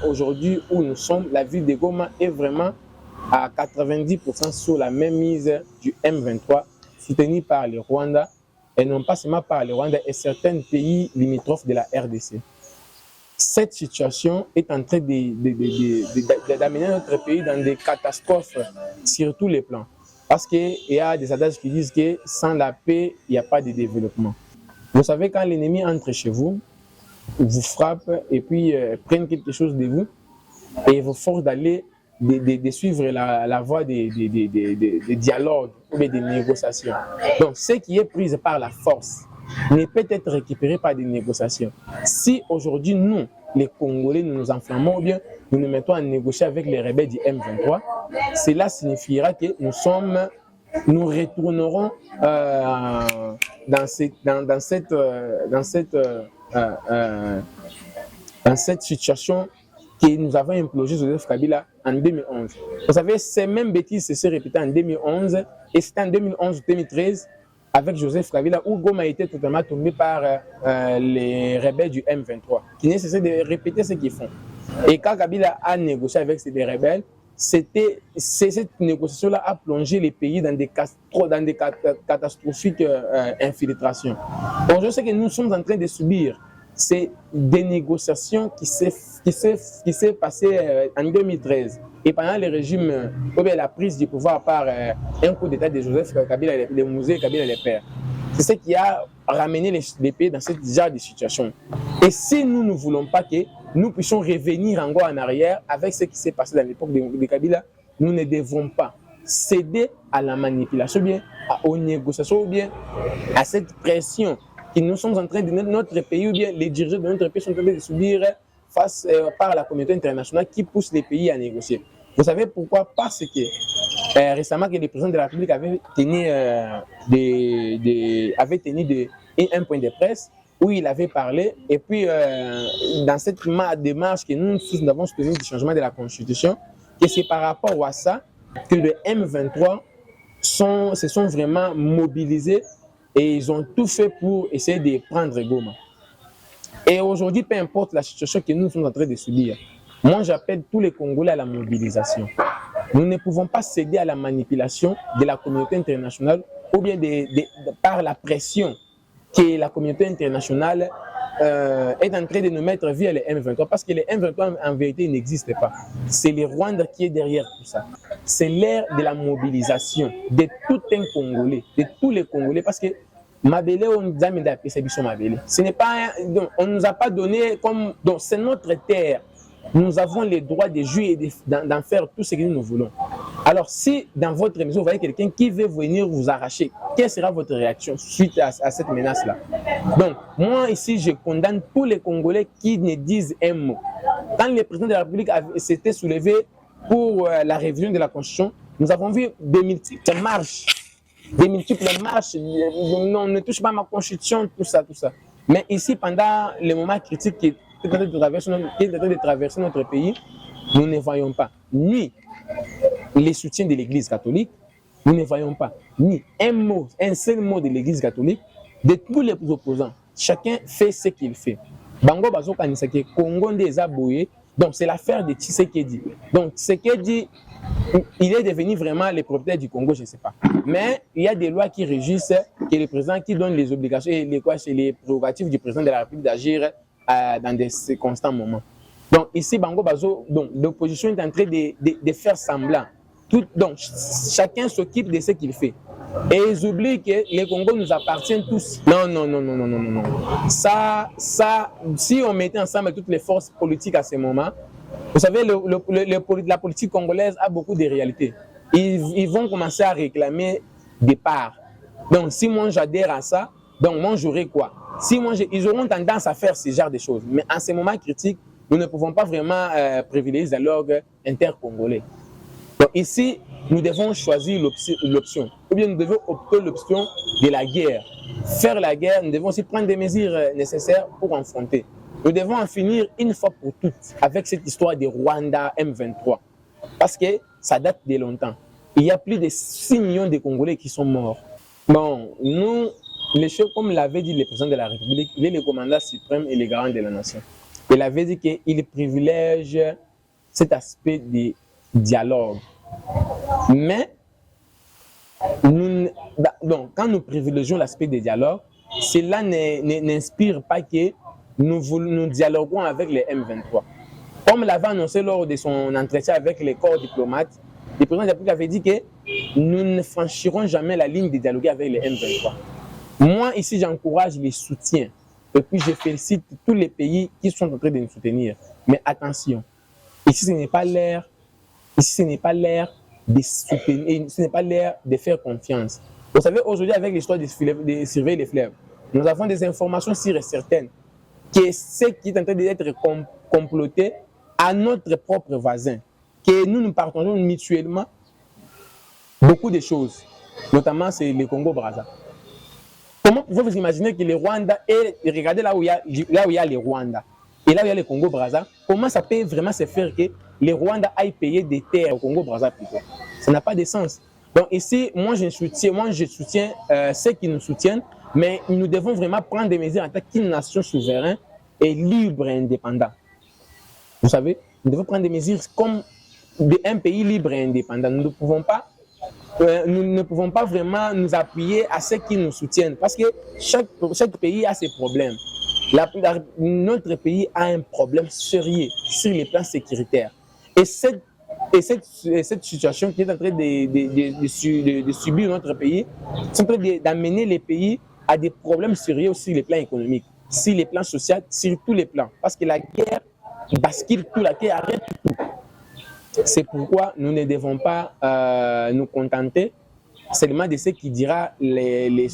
Aujourd'hui où nous sommes, la ville de Goma est vraiment à 90% sur la même mise du M23, soutenu par le Rwanda, et non pas seulement par le Rwanda et certains pays limitrophes de la RDC. Cette situation est en train d'amener notre pays dans des catastrophes sur tous les plans. Parce qu'il y a des adages qui disent que sans la paix, il n'y a pas de développement. Vous savez, quand l'ennemi entre chez vous, vous frappe et puis prennent quelque chose de vous et vous force d'aller de suivre la voie des dialogues ou des négociations. Donc, ce qui est pris par la force ne peut être récupéré par des négociations. Si aujourd'hui, nous, les Congolais, nous nous enflammons ou bien nous nous mettons à négocier avec les rebelles du M23, cela signifiera que nous retournerons dans cette situation que nous avons implogé Joseph Kabila en 2011. Vous savez, ces mêmes bêtises se sont répétées en 2011 et c'était en 2011-2013 avec Joseph Kabila où Goma a été totalement tombé par les rebelles du M23 qui ne cessaient de répéter ce qu'ils font. Et quand Kabila a négocié avec ces rebelles, cette négociation-là a plongé les pays dans des catastrophiques infiltrations. Donc je sais que nous sommes en train de subir ces négociations qui s'est passées en 2013 et pendant le régime, la prise du pouvoir par un coup d'État de Joseph Kabila, le musée Kabila les Pères. C'est ce qui a ramené les pays dans ce genre de situation. Et si nous ne voulons pas que nous puissions revenir encore en arrière avec ce qui s'est passé dans l'époque de Kabila, nous ne devons pas céder à la manipulation, bien aux négociations, ou bien à cette pression que nous sommes en train de notre pays, ou bien les dirigeants de notre pays sont en train de subir face par la communauté internationale qui pousse les pays à négocier. Vous savez pourquoi? Parce que récemment, que le président de la République avait tenu un point de presse où il avait parlé, et puis dans cette démarche que nous avons soutenue du changement de la Constitution, que c'est par rapport à ça que le M23 se sont vraiment mobilisés et ils ont tout fait pour essayer de prendre Goma. Et aujourd'hui, peu importe la situation que nous sommes en train de subir, moi j'appelle tous les Congolais à la mobilisation. Nous ne pouvons pas céder à la manipulation de la communauté internationale ou bien par la pression que la communauté internationale est en train de nous mettre via les M23, parce que les M23 en vérité n'existent pas. C'est le Rwanda qui est derrière tout ça. C'est l'ère de la mobilisation de tout un Congolais, de tous les Congolais, parce que Mabele, on nous a mis à Mabele. Ce n'est pas, on ne nous a pas donné comme, donc c'est notre terre. Nous avons le droit de jouer et d'en faire tout ce que nous voulons. Alors, si dans votre maison, vous voyez quelqu'un qui veut venir vous arracher, quelle sera votre réaction suite à cette menace-là? Donc, moi ici, je condamne tous les Congolais qui ne disent un mot. Quand le président de la République s'était soulevé pour la révision de la Constitution, nous avons vu des multiples marches. Non, ne touche pas ma Constitution, tout ça. Mais ici, pendant les moments critiques qui est en train de traverser notre pays, nous ne voyons pas ni les soutiens de l'Église catholique, nous ne voyons pas ni un seul mot de l'Église catholique, de tous les opposants. Chacun fait ce qu'il fait. Bango Bazo Kanisake, Congo des Aboye, donc c'est l'affaire de Tshisekedi. Donc Tshisekedi, il est devenu vraiment le propriétaire du Congo, je ne sais pas. Mais il y a des lois qui régissent, que le président qui donne les obligations et les prérogatives du président de la République d'agir dans ces constants moments. Donc ici, Bango Bazo, donc l'opposition est en train de faire semblant. Donc chacun s'occupe de ce qu'il fait. Et ils oublient que les Congos nous appartiennent tous. Non. Ça, si on mettait ensemble toutes les forces politiques à ce moment, vous savez, la politique congolaise a beaucoup de réalités. Ils vont commencer à réclamer des parts. Donc si moi j'adhère à ça, donc moi j'aurai quoi? Ils auront tendance à faire ce genre de choses. Mais en ces moments critiques, nous ne pouvons pas vraiment privilégier le dialogue intercongolais. Donc ici, nous devons choisir l'option. Ou bien nous devons opter l'option de la guerre. Faire la guerre, nous devons aussi prendre des mesures nécessaires pour affronter. Nous devons en finir une fois pour toutes avec cette histoire de Rwanda M23. Parce que ça date de longtemps. Il y a plus de 6 millions de Congolais qui sont morts. Bon, nous, les choses, comme l'avait dit le président de la République, il est le commandant suprême et le garant de la nation. Il avait dit qu'il privilège cet aspect du dialogue. Mais donc, quand nous privilégions l'aspect des dialogues, cela n'inspire pas que nous dialoguons avec les M23. Comme l'avait annoncé lors de son entretien avec les corps diplomates, le président de la République avait dit que nous ne franchirons jamais la ligne de dialoguer avec les M23. Moi, ici, j'encourage les soutiens. Et puis, je félicite tous les pays qui sont en train de nous soutenir. Mais attention, ici, ce n'est pas l'ère de soutenir, ce n'est pas l'ère de faire confiance. Vous savez, aujourd'hui, avec l'histoire de surveiller les fleuves, nous avons des informations sûres et certaines que ce qui est en train d'être comploté à notre propre voisin, que nous partageons mutuellement beaucoup de choses, notamment c'est le Congo-Brazza. Comment pouvez-vous imaginer que le Rwanda, et regardez là où il y a le Rwanda, et là où il y a le Congo-Brazza, comment ça peut vraiment se faire que le Rwanda aille payer des terres au Congo-Brazza plutôt? Ça n'a pas de sens. Donc ici, moi je soutiens ceux qui nous soutiennent, mais nous devons vraiment prendre des mesures en tant qu'une nation souveraine et libre et indépendante. Vous savez, nous devons prendre des mesures comme un pays libre et indépendant. Nous ne pouvons pas vraiment nous appuyer à ceux qui nous soutiennent parce que chaque pays a ses problèmes. Notre pays a un problème sérieux sur les plans sécuritaires. Et cette situation qui est en train de subir notre pays, c'est en train d'amener les pays à des problèmes sérieux sur les plans économiques, sur les plans sociaux, sur tous les plans. Parce que la guerre bascule tout, la guerre arrête tout. C'est pourquoi nous ne devons pas nous contenter seulement de ce qui dira les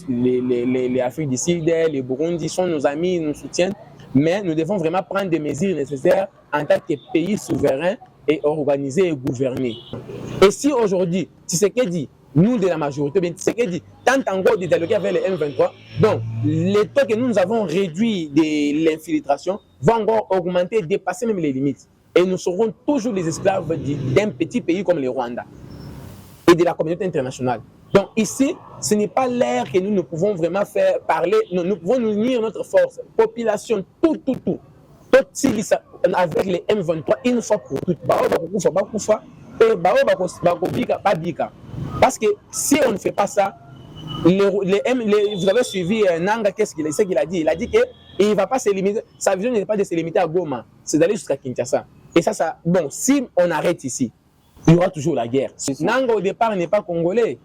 Afrique du Sud, les Burundi sont nos amis, ils nous soutiennent, mais nous devons vraiment prendre des mesures nécessaires en tant que pays souverain et organisé et gouverné. Et si aujourd'hui, Tshisekedi, nous de la majorité, bien Tshisekedi tente encore de dialoguer avec les M23, donc les taux que nous avons réduits de l'infiltration vont encore augmenter, dépasser même les limites. Et nous serons toujours les esclaves d'un petit pays comme le Rwanda et de la communauté internationale. Donc ici, ce n'est pas l'ère que nous ne pouvons vraiment faire parler, nous pouvons nous unir notre force, population, tout. Avec les M23, une fois pour toutes. Parce que si on ne fait pas ça, vous avez suivi Nanga, qu'est-ce qu'il a dit? Il a dit qu'il ne va pas se limiter, sa vision n'est pas de se limiter à Goma, c'est d'aller jusqu'à Kinshasa. Et ça, bon, si on arrête ici, il y aura toujours la guerre. Nanga au départ n'est pas congolais.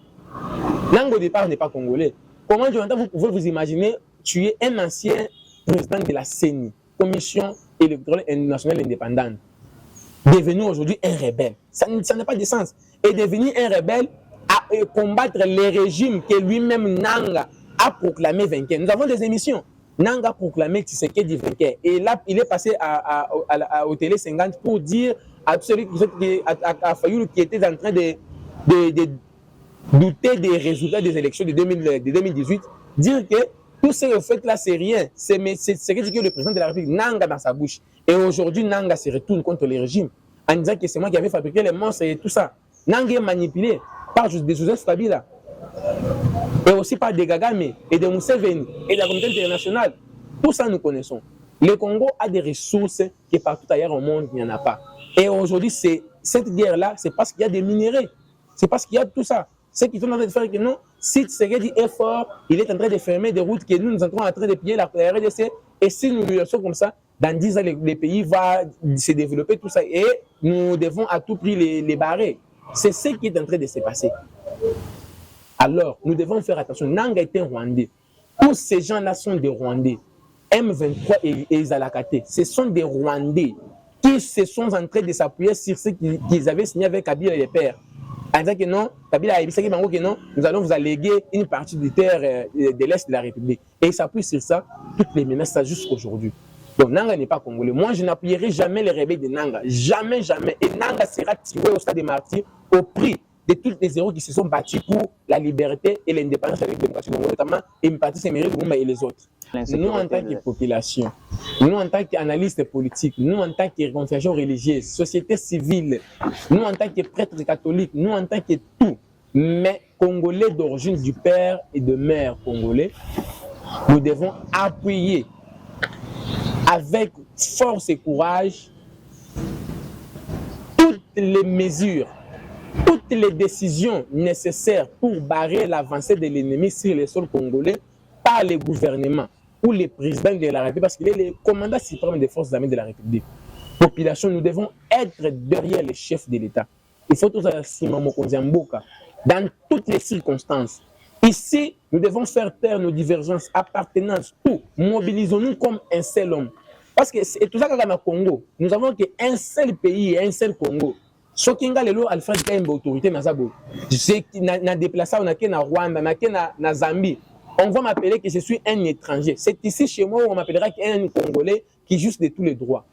Comment vous pouvez vous imaginer tuer un ancien président de la CENI, Commission électorale nationale indépendante, devenu aujourd'hui un rebelle? Ça n'a pas de sens. Et devenir un rebelle à combattre les régimes que lui-même Nanga a proclamé vainqueur. Nous avons des émissions. Nanga a proclamé Tshisekedi vainqueur. Et là, il est passé au Télé 50 pour dire à celui à Fayoulou qui était en train de douter des résultats des élections de 2018, dire que tout ce que vous faites là, c'est rien. C'est ce que dit le président de la République, Nanga dans sa bouche. Et aujourd'hui, Nanga se retourne contre le régime en disant que c'est moi qui avais fabriqué les monstres et tout ça. Nanga est manipulé par des Joseph Kabila et aussi par des Kagame et de Museveni et de la communauté internationale. Tout ça, nous connaissons. Le Congo a des ressources que partout ailleurs au monde, il n'y en a pas. Et aujourd'hui, cette guerre-là, c'est parce qu'il y a des minéraux. C'est parce qu'il y a tout ça. Ce qu'ils sont en train de faire que non, si Tshisekedi est fort, il est en train de fermer des routes que nous sommes en train de piller la RDC. Et si nous laissons comme ça, dans 10 ans, les pays vont se développer, tout ça. Et nous devons à tout prix les barrer. C'est ce qui est en train de se passer. Alors, nous devons faire attention. Nanga est un Rwandais. Tous ces gens-là sont des Rwandais. M23 et Zalakate, ce sont des Rwandais qui se sont en train de s'appuyer sur ce qu'ils avaient signé avec Kabila et les pères. En disant que non, Kabila a dit que non, nous allons vous alléguer une partie des terres de l'Est de la République. Et ils s'appuient sur ça, toutes les menaces, ça jusqu'à aujourd'hui. Donc Nanga n'est pas congolais. Moi, je n'appuierai jamais les rebelles de Nanga. Jamais, jamais. Et Nanga sera tiré au stade des martyrs au prix de tous les héros qui se sont battus pour la liberté et l'indépendance avec la démocratie, notamment Impati Semeri Lumumba et les autres. Nous, en tant que population, nous, en tant qu'analystes politiques, nous, en tant que réconciliation religieuse, société civile, nous, en tant que prêtres catholiques, nous, en tant que tout, mais Congolais d'origine du père et de mère congolais, nous devons appuyer avec force et courage toutes les mesures, toutes les décisions nécessaires pour barrer l'avancée de l'ennemi sur les sols congolais par les gouvernements ou les présidents de la République, parce qu'il est le commandant suprême des forces armées de la République. Population, nous devons être derrière les chefs de l'État. Il faut tous dans toutes les circonstances. Ici, nous devons faire taire nos divergences, appartenances, tout. Mobilisons-nous comme un seul homme. Parce que c'est tout ça qu'on a au Congo. Nous avons qu'un seul pays et un seul Congo. Ce qui est le Alfred Kaimbe autorité na Zabo. Je na déplacé on a que na Rwanda, na Zambie. On va m'appeler que je suis un étranger. C'est ici chez moi où on m'appellera qu'un Congolais qui juste de tous les droits.